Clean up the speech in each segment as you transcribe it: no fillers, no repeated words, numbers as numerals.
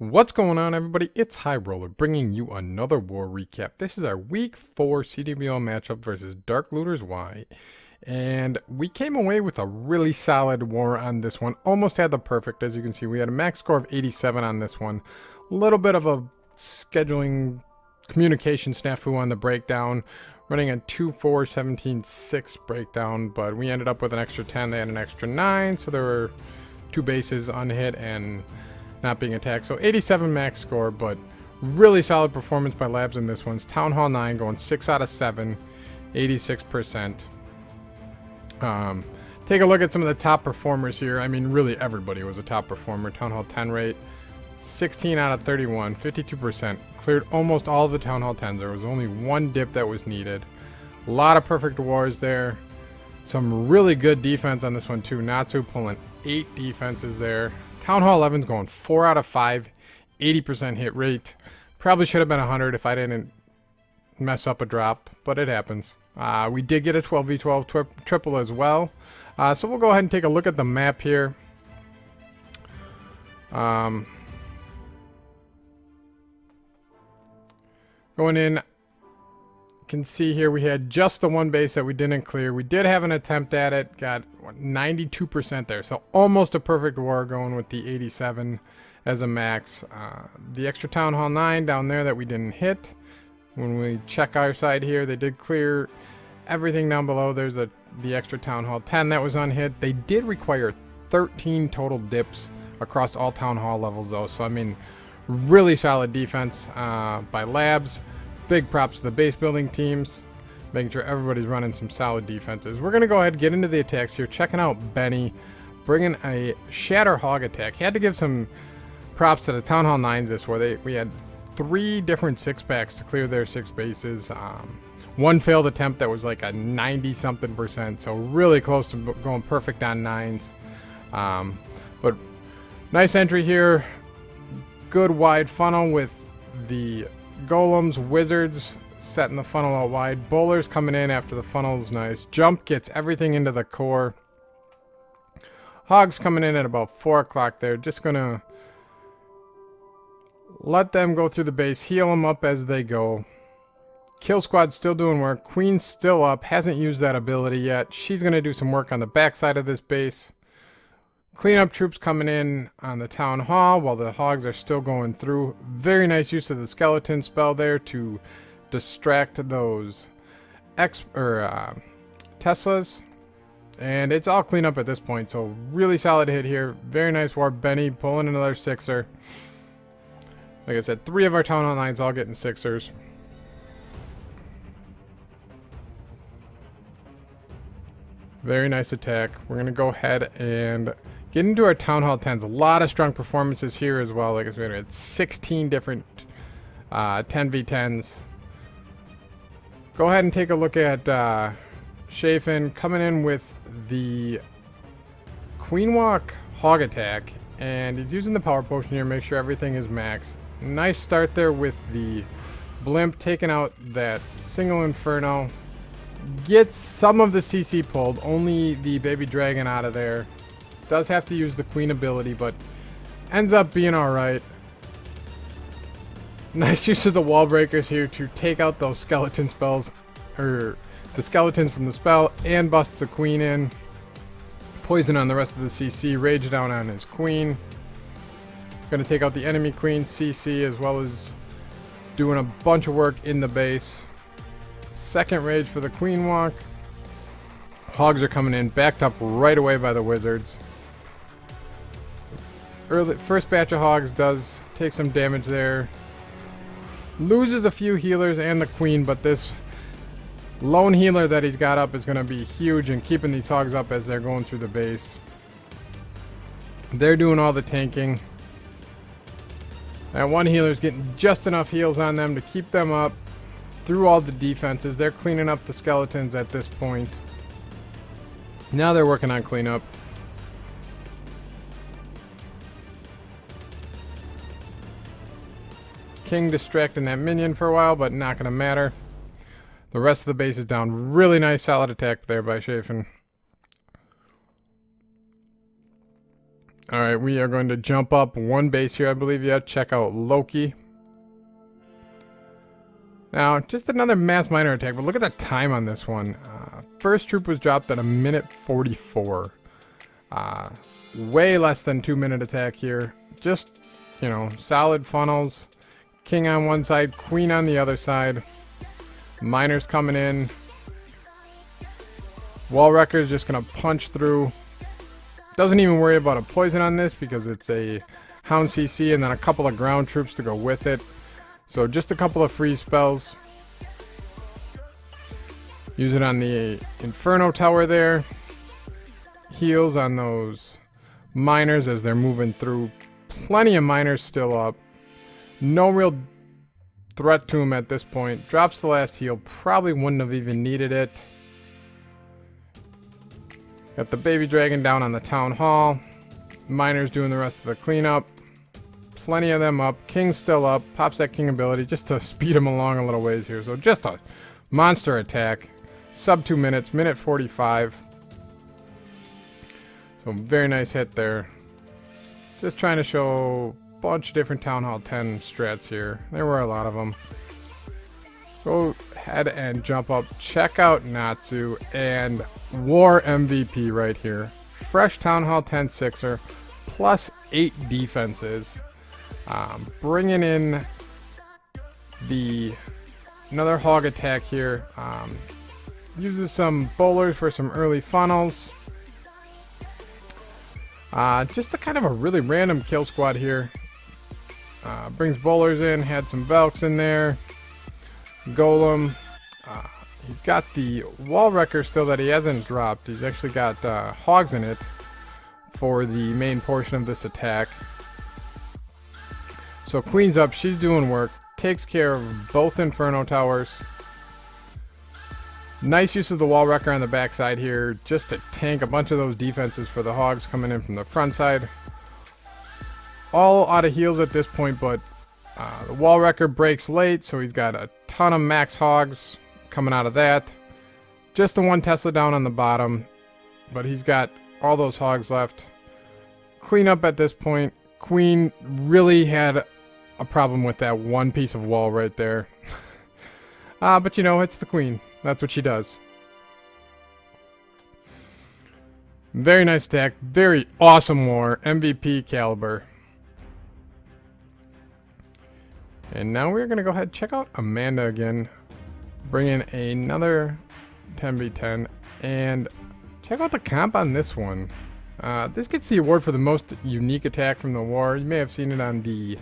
What's going on, everybody? It's High Roller bringing you another war recap. This is our Week 4 CWL matchup versus Dark Looters Y. And we came away with a really solid war on this one. Almost had the perfect, as you can see. We had a max score of 87 on this one. A little bit of a scheduling communication snafu on the breakdown. Running a 2-4-17-6 breakdown, but we ended up with an extra 10. They had an extra 9, so there were 2 bases unhit and not being attacked. So 87 max score, but really solid performance by Labs in this one. Town Hall 9 going 6 out of 7, 86%. Take a look at some of the top performers here. I mean, really everybody was a top performer. Town Hall 10 rate, 16 out of 31, 52%. Cleared almost all of the Town Hall 10s. There was only one dip that was needed. A lot of perfect wars there. Some really good defense on this one too. Natsu pulling 8 defenses there. Town Hall 11's going 4 out of 5, 80% hit rate. Probably should have been 100 if I didn't mess up a drop, but it happens. We did get a 12v12 triple as well. So we'll go ahead and take a look at the map here. Going in, you can see here we had just the one base that we didn't clear. We did have an attempt at it, got 92% there, so almost a perfect war, going with the 87 as a max. The extra Town Hall 9 down there that we didn't hit. When we check our side here, they did clear everything down below. There's the extra Town Hall 10 that was unhit. They did require 13 total dips across all Town Hall levels though, so I mean, really solid defense by Labs. Big props to the base building teams, making sure everybody's running some solid defenses. We're going to go ahead and get into the attacks here. Checking out Benny, bringing a Shatter Hog attack. Had to give some props to the Town Hall 9s this where we had 3 different 6-packs to clear their 6 bases. One failed attempt that was like a 90-something%, so really close to going perfect on 9s. But nice entry here. Good wide funnel with the golems, wizards setting the funnel out wide. Bowlers coming in after the funnel is nice. Jump gets everything into the core. Hogs coming in at about 4 o'clock there. Just gonna let them go through the base, heal them up as they go. Kill squad still doing work. Queen's still up, hasn't used that ability yet. She's gonna do some work on the back side of this base. Cleanup troops coming in on the Town Hall while the Hogs are still going through. Very nice use of the skeleton spell there to distract those Teslas. And it's all clean up at this point, so really solid hit here. Very nice war. Benny pulling another 6er. Like I said, 3 of our Town Hall 9s all getting 6ers. Very nice attack. We're going to go ahead and get into our Town Hall 10s. A lot of strong performances here as well. Like I said, it's 16 different 10v10s. Go ahead and take a look at Chafin coming in with the Queen Walk Hog attack. And he's using the power potion here, make sure everything is max. Nice start there with the blimp, taking out that single Inferno. Gets some of the CC pulled, only the baby dragon out of there. Does have to use the queen ability, but ends up being alright. Nice use of the wall breakers here to take out those skeleton spells, or the skeletons from the spell, and bust the queen in. Poison on the rest of the CC, rage down on his queen. Gonna take out the enemy queen CC as well as doing a bunch of work in the base. Second rage for the Queen Walk. Hogs are coming in, backed up right away by the wizards. First batch of Hogs does take some damage there. Loses a few healers and the queen, but this lone healer that he's got up is going to be huge in keeping these Hogs up as they're going through the base. They're doing all the tanking. That one healer's getting just enough heals on them to keep them up through all the defenses. They're cleaning up the skeletons at this point. Now they're working on cleanup. King distracting that minion for a while, but not going to matter. The rest of the base is down. Really nice solid attack there by Chafin. Alright, we are going to jump up one base here, I believe. Yeah, check out Loki. Now, just another mass miner attack, but look at the time on this one. First troop was dropped at 1:44. Way less than 2-minute attack here. Just, you know, solid funnels. King on one side, queen on the other side. Miners coming in. Wall Wrecker's just going to punch through. Doesn't even worry about a poison on this because it's a Hound CC and then a couple of ground troops to go with it. So just a couple of free spells. Use it on the Inferno Tower there. Heals on those miners as they're moving through. Plenty of miners still up. No real threat to him at this point. Drops the last heal. Probably wouldn't have even needed it. Got the baby dragon down on the town hall. Miners doing the rest of the cleanup. Plenty of them up. King's still up. Pops that king ability just to speed him along a little ways here. So just a monster attack. Sub 2 minutes. 1:45. So very nice hit there. Just trying to show a bunch of different Town Hall 10 strats here. There were a lot of them. Go ahead and jump up. Check out Natsu and War MVP right here. Fresh Town Hall 10 6er. Plus 8 defenses. Bringing in another hog attack here. Uses some bowlers for some early funnels. Just a kind of a really random kill squad here. Brings bowlers in, had some Valks in there. Golem. He's got the Wall Wrecker still that he hasn't dropped. He's actually got hogs in it for the main portion of this attack. So Queen's up, she's doing work. Takes care of both Inferno Towers. Nice use of the Wall Wrecker on the backside here, just to tank a bunch of those defenses for the hogs coming in from the front side. All out of heals at this point, but the Wall Wrecker breaks late, so he's got a ton of max hogs coming out of that. Just the one Tesla down on the bottom, but he's got all those hogs left. Clean up at this point. Queen really had a problem with that one piece of wall right there. But you know, it's the Queen. That's what she does. Very nice attack. Very awesome war. MVP caliber. And now we're going to go ahead and check out Amanda again. Bring in another 10v10. And check out the comp on this one. This gets the award for the most unique attack from the war. You may have seen it on the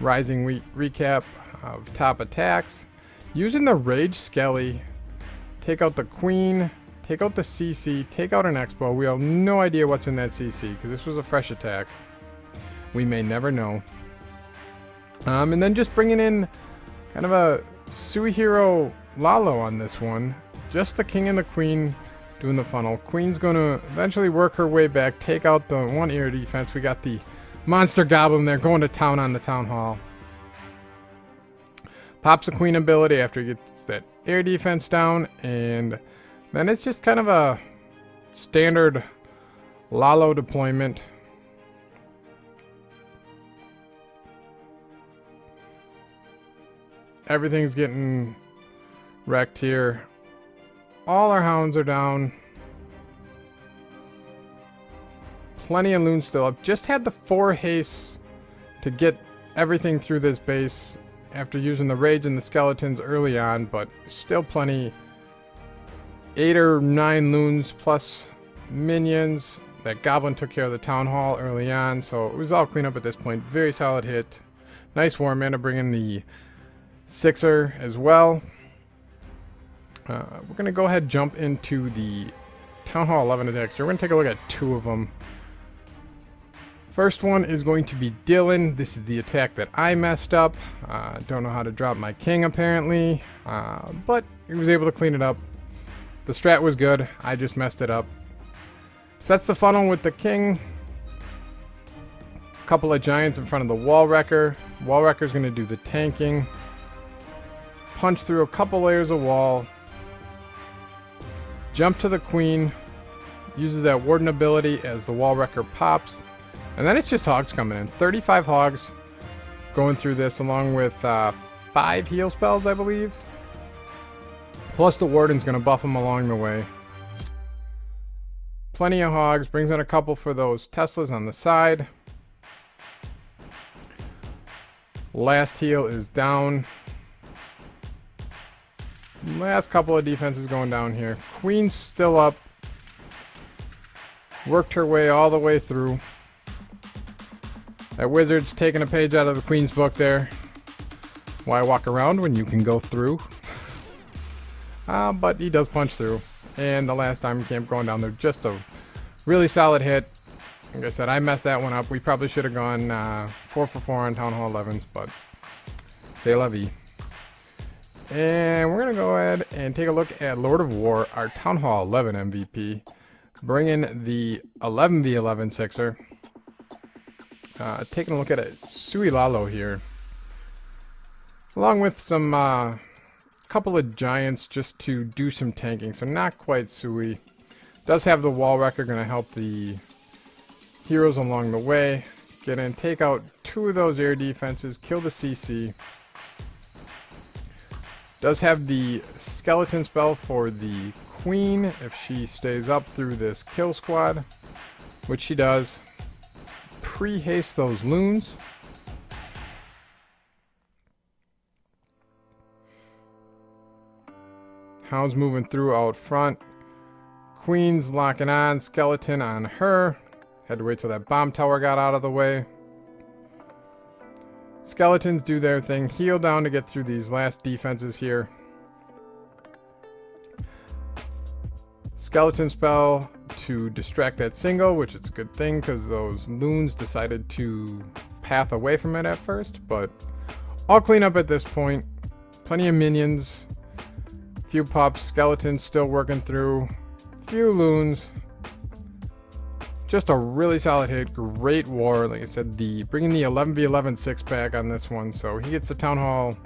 Rising Week recap of top attacks. Using the Rage Skelly, take out the Queen, take out the CC, take out an Expo. We have no idea what's in that CC because this was a fresh attack. We may never know. And then just bringing in kind of a Suihiro Lalo on this one. Just the King and the Queen doing the funnel. Queen's going to eventually work her way back, take out the one air defense. We got the Monster Goblin there going to town on the Town Hall. Pops the Queen ability after he gets that air defense down, and then it's just kind of a standard Lalo deployment. Everything's getting wrecked here. All our hounds are down. Plenty of loons still up. Just had the 4 hastes to get everything through this base after using the rage and the skeletons early on, but still plenty. 8 or 9 loons plus minions. That goblin took care of the town hall early on, so it was all clean up at this point. Very solid hit. Nice war mana, bring in the 6er as well. We're going to go ahead and jump into the Town Hall 11 attacks. So we're going to take a look at 2 of them. First one is going to be Dylan. This is the attack that I messed up. Don't know how to drop my king apparently, but he was able to clean it up. The strat was good. I just messed it up. Sets the funnel with the king. Couple of giants in front of the Wall Wrecker. Wall Wrecker's going to do the tanking. Punch through a couple layers of wall. Jump to the Queen. Uses that Warden ability as the Wall Wrecker pops. And then it's just hogs coming in. 35 hogs going through this, along with 5 heal spells, I believe. Plus the warden's going to buff them along the way. Plenty of hogs. Brings in a couple for those Teslas on the side. Last heal is down. Last couple of defenses going down here. Queen's still up. Worked her way all the way through. That wizard's taking a page out of the Queen's book there. Why walk around when you can go through? But he does punch through. And the last time camp going down there, just a really solid hit. Like I said, I messed that one up. We probably should have gone 4 for 4 on Town Hall 11s, but c'est la vie. And we're going to go ahead and take a look at Lord of War, our Town Hall 11 MVP. Bring in the 11v11 Sixer. Taking a look at it, Sui Lalo here. Along with some couple of giants just to do some tanking. So not quite Sui. Does have the wall wrecker, going to help the heroes along the way. Get in, take out 2 of those air defenses, kill the CC. Does have the skeleton spell for the Queen if she stays up through this kill squad, which she does. Pre-haste those loons. Hound's moving through out front. Queen's locking on, skeleton on her. Had to wait till that bomb tower got out of the way. Skeletons do their thing. Heal down to get through these last defenses here. Skeleton spell to distract that single, which is a good thing because those loons decided to path away from it at first. But all clean up at this point. Plenty of minions. Few pups. Skeletons still working through. Few loons. Just a really solid hit. Great war. Like I said, bringing the 11v11 6-pack on this one. So he gets the Town Hall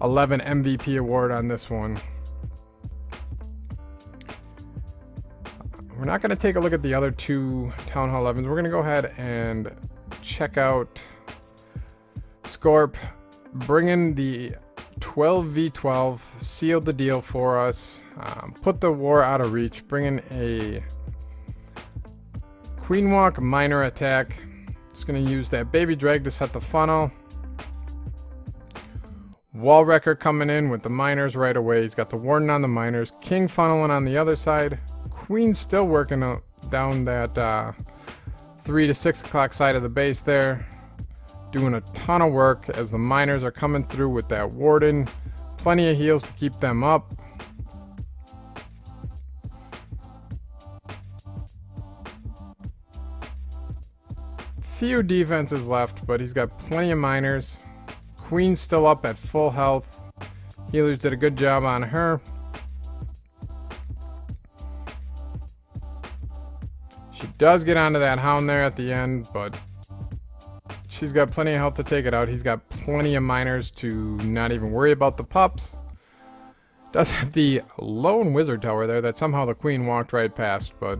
11 MVP award on this one. We're not going to take a look at the other 2 Town Hall 11s. We're going to go ahead and check out Scorp. Bringing the 12v12. Sealed the deal for us. Put the war out of reach. Bringing a Queen Walk minor attack. Just going to use that baby drag to set the funnel. Wall Wrecker coming in with the miners right away. He's got the warden on the miners. King funneling on the other side. Queen's still working down that 3 to 6 o'clock side of the base there. Doing a ton of work as the miners are coming through with that warden. Plenty of heals to keep them up. Few defenses left, but he's got plenty of miners. Queen's still up at full health. Healers did a good job on her. She does get onto that hound there at the end, but she's got plenty of health to take it out. He's got plenty of miners to not even worry about the pups. Does have the lone wizard tower there that somehow the Queen walked right past, but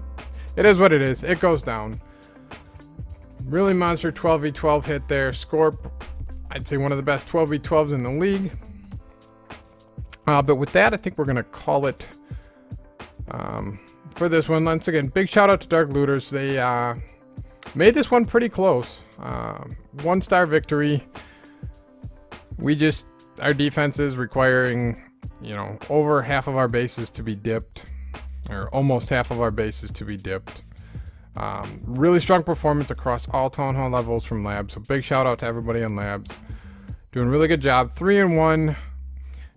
it is what it is. It goes down. Really monster 12v12 hit there. Scorp, I'd say one of the best 12v12s in the league. But with that, I think we're going to call it for this one. Once again, big shout out to Dark Looters. They made this one pretty close. 1-star victory. Our defense is requiring, over half of our bases to be dipped. Or almost half of our bases to be dipped. Really strong performance across all Town Hall levels from Labs. So big shout out to everybody on Labs. Doing a really good job. 3-1.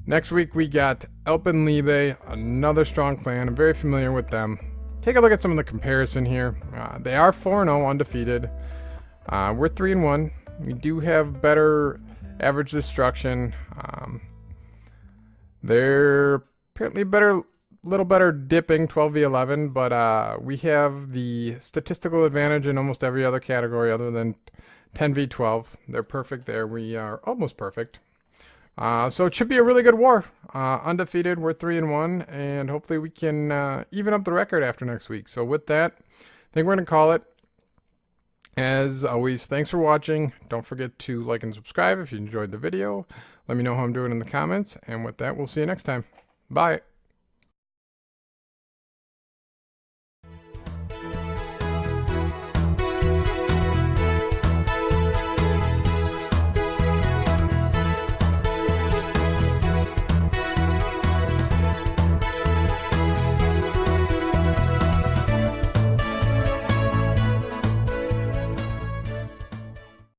Next week we got Alpenliebe, another strong clan. I'm very familiar with them. Take a look at some of the comparison here. They are 4-0 undefeated. We're 3-1. We do have better average destruction. They're apparently little better dipping 12v11, but we have the statistical advantage in almost every other category other than 10v12. They're perfect there. We are almost perfect. So it should be a really good war. Undefeated, we're 3-1, and hopefully we can even up the record after next week. So with that, I think we're going to call it. As always, thanks for watching. Don't forget to like and subscribe if you enjoyed the video. Let me know how I'm doing in the comments. And with that, we'll see you next time. Bye.